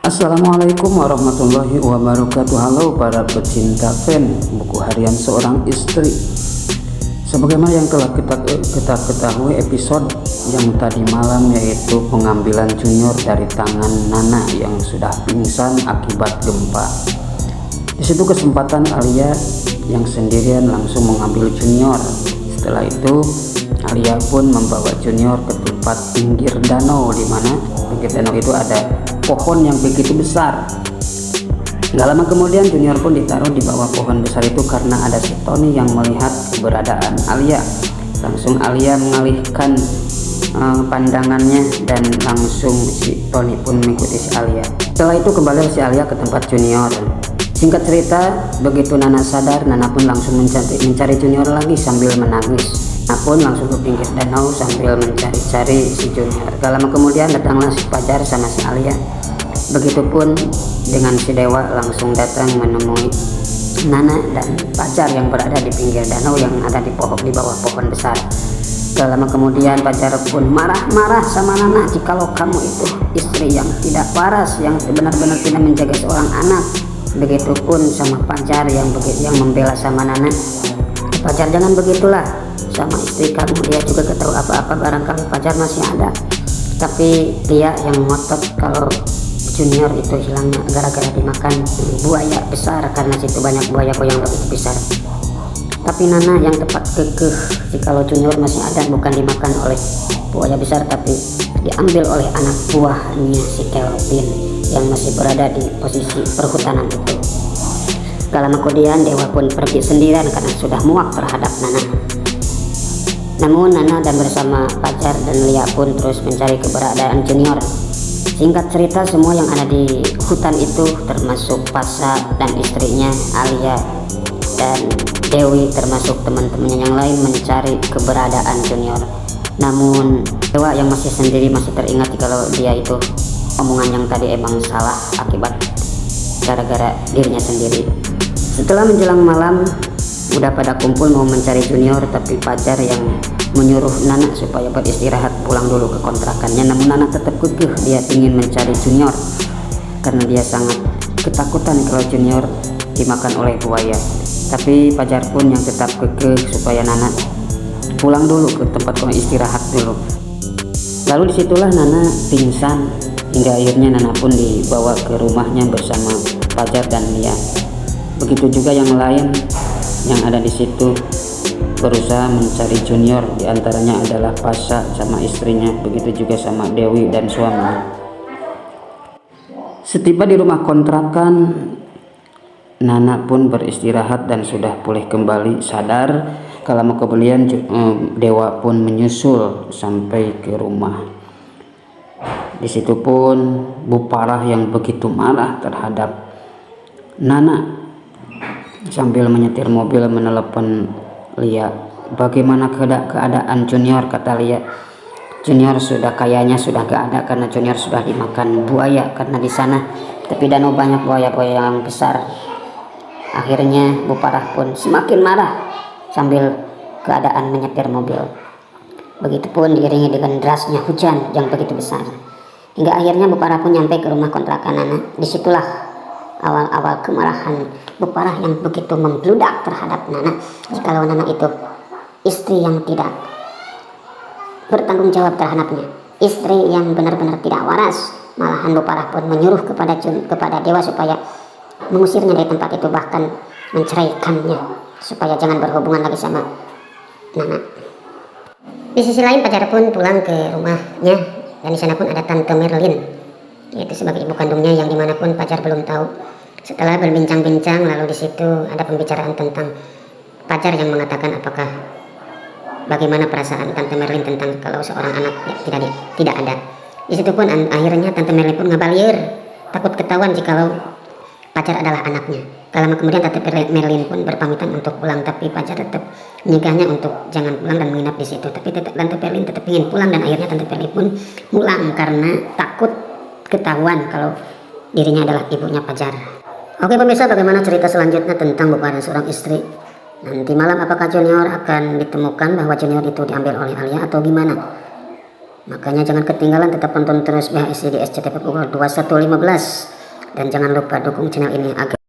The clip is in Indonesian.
Assalamualaikum warahmatullahi wabarakatuh. Halo para pecinta fan buku harian seorang istri. Sebagaimana yang telah kita ketahui episode yang tadi malam, yaitu pengambilan Junior dari tangan Nana yang sudah pingsan akibat gempa. Di situ kesempatan Alia yang sendirian langsung mengambil Junior. Setelah itu Alia pun membawa Junior ke tempat pinggir danau, di mana pinggir danau itu ada pohon yang begitu besar. Gak lama kemudian Junior pun ditaruh di bawah pohon besar itu karena ada si Tony yang melihat keberadaan Alia. Langsung Alia mengalihkan pandangannya dan langsung si Tony pun mengikuti si Alia. Setelah itu kembali si Alia ke tempat Junior. Singkat cerita, begitu Nana sadar, Nana pun langsung mencari Junior lagi sambil menangis. Nana pun langsung ke pinggir danau sambil mencari-cari si Junior. Gak lama kemudian datanglah si Fajar sama si Alia. Begitupun dengan si Dewa langsung datang menemui Nana dan Fajar yang berada di pinggir danau yang ada di bawah pohon besar. Gak lama kemudian Fajar pun marah-marah sama Nana, jikalau kamu itu istri yang tidak waras, yang benar-benar tidak menjaga seorang anak. Begitupun sama Fajar yang membela sama Nana. Fajar, jangan begitulah sama istri kamu, dia juga ketahu apa-apa barangkali Fajar masih ada. Tapi dia yang ngotot kalau Junior itu hilangnya gara-gara dimakan buaya besar, karena situ banyak buaya yang begitu besar. Tapi Nana yang tepat kekeh, jikalau Junior masih ada, bukan dimakan oleh buaya besar tapi diambil oleh anak buahnya si Kelvin yang masih berada di posisi perhutanan itu. Gak lama kemudian Dewa pun pergi sendirian karena sudah muak terhadap Nana. Namun Nana dan bersama Fajar dan Lia pun terus mencari keberadaan Junior. Singkat cerita, semua yang ada di hutan itu termasuk Pasha dan istrinya Alia dan Dewi termasuk teman-temannya yang lain mencari keberadaan Junior. Namun Dewa yang masih sendiri masih teringat kalau dia itu omongan yang tadi emang salah akibat gara-gara dirinya sendiri. Setelah menjelang malam udah pada kumpul mau mencari Junior, tapi Fajar yang menyuruh Nana supaya beristirahat pulang dulu ke kontrakannya. Namun Nana tetap kekeh, dia ingin mencari Junior karena dia sangat ketakutan kalau Junior dimakan oleh buaya. Tapi Fajar pun yang tetap kekeh supaya Nana pulang dulu ke tempat istirahat dulu. Lalu disitulah Nana pingsan, hingga akhirnya Nana pun dibawa ke rumahnya bersama Fajar dan Lia. Begitu juga yang lain yang ada di situ berusaha mencari Junior, diantaranya adalah Pasha sama istrinya, begitu juga sama Dewi dan suaminya. Setiba di rumah kontrakan, Nana pun beristirahat dan sudah pulih kembali sadar. Lama kemudian Dewa pun menyusul sampai ke rumah. Di situ pun Bu Parah yang begitu marah terhadap Nana sambil menyetir mobil menelepon Lia. Bagaimana keadaan Junior, kata Lia. Junior kayaknya sudah gak ada karena Junior sudah dimakan buaya karena di sana tepi danau banyak buaya yang besar. Akhirnya Bu Parah pun semakin marah sambil keadaan menyetir mobil. Begitupun diiringi dengan derasnya hujan yang begitu besar. Hingga akhirnya Bu Parah pun nyampe ke rumah kontrakan Nana. Disitulah awal-awal kemarahan Bu Parah yang begitu membludak terhadap Nana, jikalau Nana itu istri yang tidak bertanggung jawab terhadapnya, istri yang benar-benar tidak waras. Malahan Bu Parah pun menyuruh kepada Dewa supaya mengusirnya dari tempat itu, bahkan menceraikannya supaya jangan berhubungan lagi sama Nana. Di sisi lain Fajar pun pulang ke rumahnya dan di sana pun ada Tante Merlin, yaitu sebagai ibu kandungnya, yang dimanapun Fajar belum tahu. Setelah berbincang-bincang, lalu di situ ada pembicaraan tentang Fajar yang mengatakan bagaimana perasaan Tante Merlin tentang kalau seorang anak tidak ada. Di situ pun akhirnya Tante Merlin pun ngabalieur, takut ketahuan jikalau Fajar adalah anaknya. Lama kemudian Tante Merlin pun berpamitan untuk pulang, tapi Fajar tetap menyegahnya untuk jangan pulang dan menginap di situ. Tapi Tante Merlin tetap ingin pulang dan akhirnya Tante Merlin pun pulang karena takut ketahuan kalau dirinya adalah ibunya Fajar. Oke pemirsa, bagaimana cerita selanjutnya tentang Bu Parah seorang istri? Nanti malam apakah Junior akan ditemukan bahwa Junior itu diambil oleh Alia atau gimana? Makanya jangan ketinggalan, tetap tonton terus BHSI di SCTV pukul 21.15. dan jangan lupa dukung channel ini agar